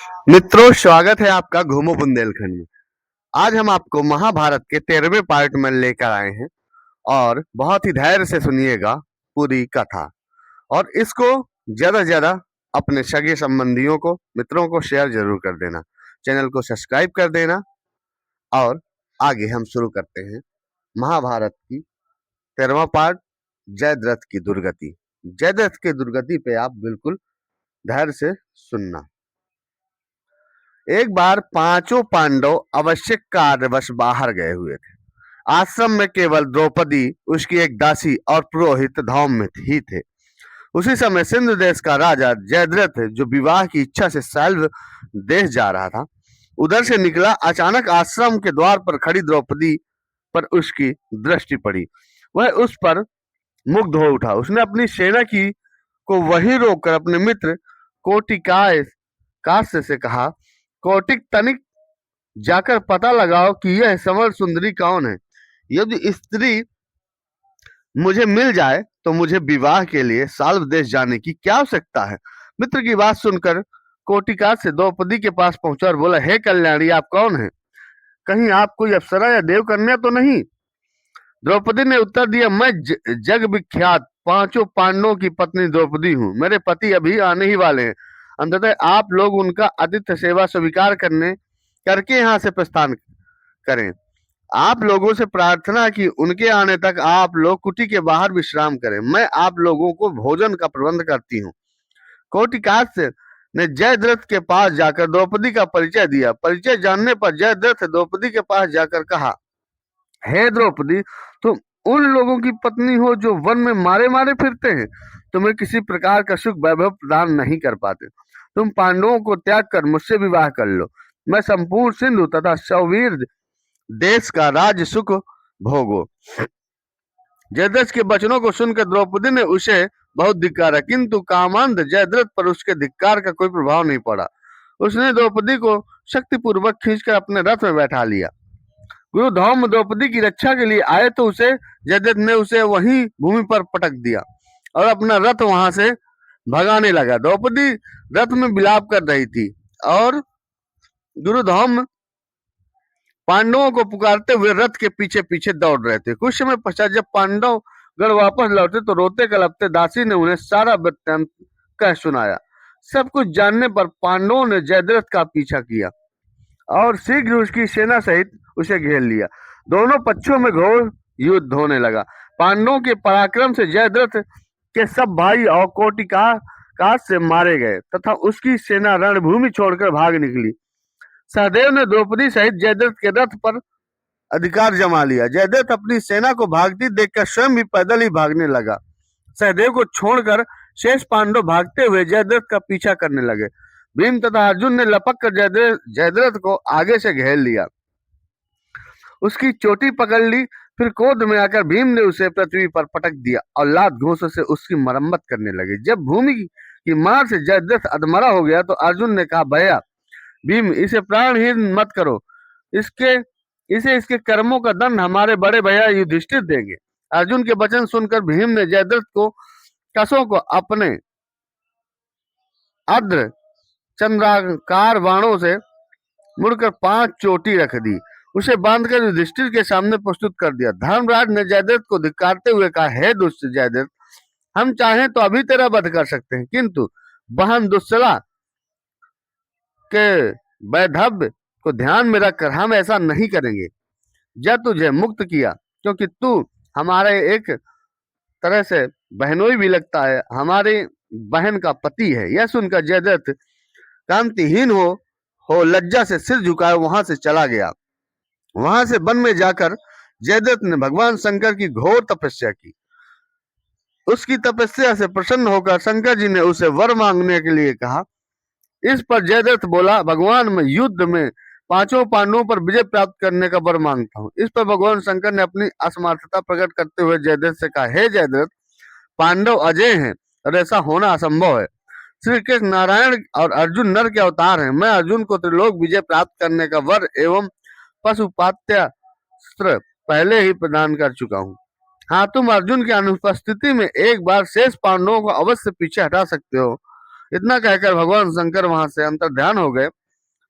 मित्रों, स्वागत है आपका घूमो बुंदेलखंड में। आज हम आपको महाभारत के 13वें पार्ट में लेकर आए हैं और बहुत ही धैर्य से सुनिएगा पूरी कथा। और इसको ज्यादा से ज्यादा अपने सगे संबंधियों को, मित्रों को शेयर जरूर कर देना। चैनल को सब्सक्राइब कर देना। और आगे हम शुरू करते हैं महाभारत की 13वां पार्ट, जयद्रथ की दुर्गति। जयद्रथ की दुर्गति पे आप बिल्कुल धैर्य से सुनना। एक बार पांचों पांडव आवश्यक कार्यवश बाहर गए हुए थे। आश्रम में केवल द्रौपदी, उसकी एक दासी और पुरोहित धौम्य ही थे। उसी समय सिंधु देश का राजा जयद्रथ, जो विवाह की इच्छा से शैलव देश जा रहा था, उधर से निकला। अचानक आश्रम के द्वार पर खड़ी द्रौपदी पर उसकी दृष्टि पड़ी। वह उस पर मुग्ध हो उठा। उसने अपनी सेना की को वहीं रोककर अपने मित्र कोटिकाय कास्य से कहा, कौटिक, तनिक जाकर पता लगाओ कि यह समर सुंदरी कौन है। यदि स्त्री मुझे मिल जाए तो मुझे विवाह के लिए साल्व देश जाने की क्या आवश्यकता है। मित्र की बात सुनकर कोटिका से द्रौपदी के पास पहुंचा और बोला, हे कल्याणी, आप कौन हैं? कहीं आप कोई अप्सरा या देवकन्या तो नहीं? द्रौपदी ने उत्तर दिया, मैं जग विख्यात पांचों पांडवों की पत्नी द्रौपदी हूँ। मेरे पति अभी आने ही वाले हैं। अंततः आप लोग उनका आतिथ्य सेवा स्वीकार करके यहाँ से प्रस्थान करें। आप लोगों से प्रार्थना कि उनके आने तक आप लोग कुटी के बाहर विश्राम करें। मैं आप लोगों को भोजन का प्रबंध करती हूँ। कौटिकास्य ने जयद्रथ के पास जाकर द्रौपदी का परिचय दिया। परिचय जानने पर जयद्रथ द्रौपदी के पास जाकर कहा, हे द्रौपदी, तुम उन लोगों की पत्नी हो जो वन में मारे मारे फिरते हैं। तुम्हें किसी प्रकार का सुख वैभव प्रदान नहीं कर पाते। तुम पांडवों को त्याग कर मुझसे विवाह कर लो। मैं संपूर्ण सिंधु तथा सौवीर देश का राज्य सुख भोगो। जयद्रथ के वचनों को सुनकर द्रौपदी ने उसे बहुत धिक्कारा, किंतु कामांध जयद्रथ पर उसके धिक्कार का कोई प्रभाव नहीं पड़ा। उसने द्रौपदी को शक्तिपूर्वक खींचकर अपने रथ में बैठा लिया। गुरु धौम्य द्रौपदी की रक्षा के लिए आए तो जयद्रथ ने उसे वहीं भूमि पर पटक दिया और अपना रथ वहां से भगाने लगा। द्रौपदी रथ में विलाप कर रही थी और गुरु धौम्य पांडवों को पुकारते हुए रथ के पीछे पीछे दौड़ रहे थे। कुछ समय पश्चात जब पांडव गण वापस लौटे तो रोते कलपते दासी ने उन्हें सारा वृत्तांत कह सुनाया। सब कुछ जानने पर पांडवों ने जयद्रथ का पीछा किया और शीघ्र उसकी सेना सहित उसे घेर लिया। दोनों पक्षों में घोर युद्ध होने लगा। पांडवों के पराक्रम से जयद्रथ के सब भाई और कोटिकास से मारे गए तथा उसकी सेना रणभूमि छोड़कर भाग निकली। सहदेव ने द्रौपदी सहित जयद्रथ के रथ पर अधिकार जमा लिया। जयद्रथ अपनी सेना को भागती देखकर स्वयं भी पैदल ही भागने लगा। सहदेव को छोड़कर शेष पांडव भागते हुए जयद्रथ का पीछा करने लगे। भीम तथा अर्जुन ने लपक कर जयद्रथ को आगे से घेर लिया, उसकी चोटी पकड़ ली। फिर क्रोध में आकर भीम ने उसे पृथ्वी पर पटक दिया और लात घूंसों से उसकी मरम्मत करने लगे। जब भूमि की मार से जयद्रथ अधमरा हो गया तो अर्जुन ने कहा, भैया भीम, इसे प्राणहीन मत करो। इसके कर्मों का दंड हमारे बड़े भैया युधिष्ठिर देंगे। अर्जुन के वचन सुनकर भीम ने जयद्रथ को कसों को अपने अर्ध चंद्राकार बाणों से मुड़कर 5 चोटी रख दी। उसे बांधकर युधिष्ठिर के सामने प्रस्तुत कर दिया। धर्मराज ने जयद्रथ को धिक्कारते हुए कहा, हे दुष्ट जयद्रथ, हम चाहें तो अभी तेरा वध कर सकते हैं, किंतु बहन दुस्सला के वैधव्य को ध्यान में रखकर हम ऐसा नहीं करेंगे। जब तुझे मुक्त किया क्योंकि तू हमारे एक तरह से बहनोई भी लगता है, हमारी बहन का पति है। यह सुनकर जयद्रथ कांतिहीन हो लज्जा से सिर झुकाए वहां से चला गया। वहां से वन में जाकर जयद्रथ ने भगवान शंकर की घोर तपस्या की। उसकी तपस्या से प्रसन्न होकर शंकर जी ने उसे वर मांगने के लिए कहा। इस पर जयद्रथ बोला, भगवान, मैं युद्ध में 5 पांडवों पर विजय प्राप्त करने का वर मांगता हूँ। इस पर भगवान शंकर ने अपनी असमर्थता प्रकट करते हुए जयद्रथ से कहा, हे जयद्रथ, पांडव अजय हैं और ऐसा होना असंभव है। श्री कृष्ण नारायण और अर्जुन नर के अवतार हैं। मैं अर्जुन को त्रिलोक विजय प्राप्त करने का वर एवं पशुपात्यास्त्र पहले ही प्रदान कर चुका हूँ। हाँ, तुम अर्जुन की अनुपस्थिति में एक बार शेष पांडवों को अवश्य पीछे हटा सकते हो। इतना कहकर भगवान शंकर वहां से अंतर्ध्यान हो गए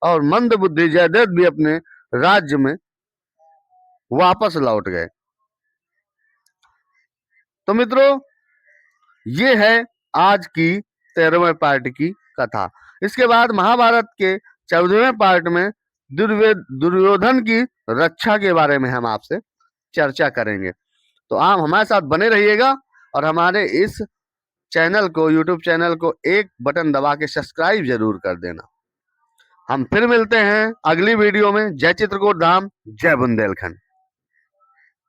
और मंद बुद्धि जयद्रथ भी अपने राज्य में वापस लौट गए। तो मित्रों, ये है आज की 13वें पार्ट की कथा। इसके बाद महाभारत के 14वें पार्ट में दुर्योधन की रक्षा के बारे में हम आपसे चर्चा करेंगे। तो आप हमारे साथ बने रहिएगा और हमारे इस चैनल को, यूट्यूब चैनल को एक बटन दबा के सब्सक्राइब जरूर कर देना। हम फिर मिलते हैं अगली वीडियो में। जय चित्रकूट धाम, जय बुंदेलखंड।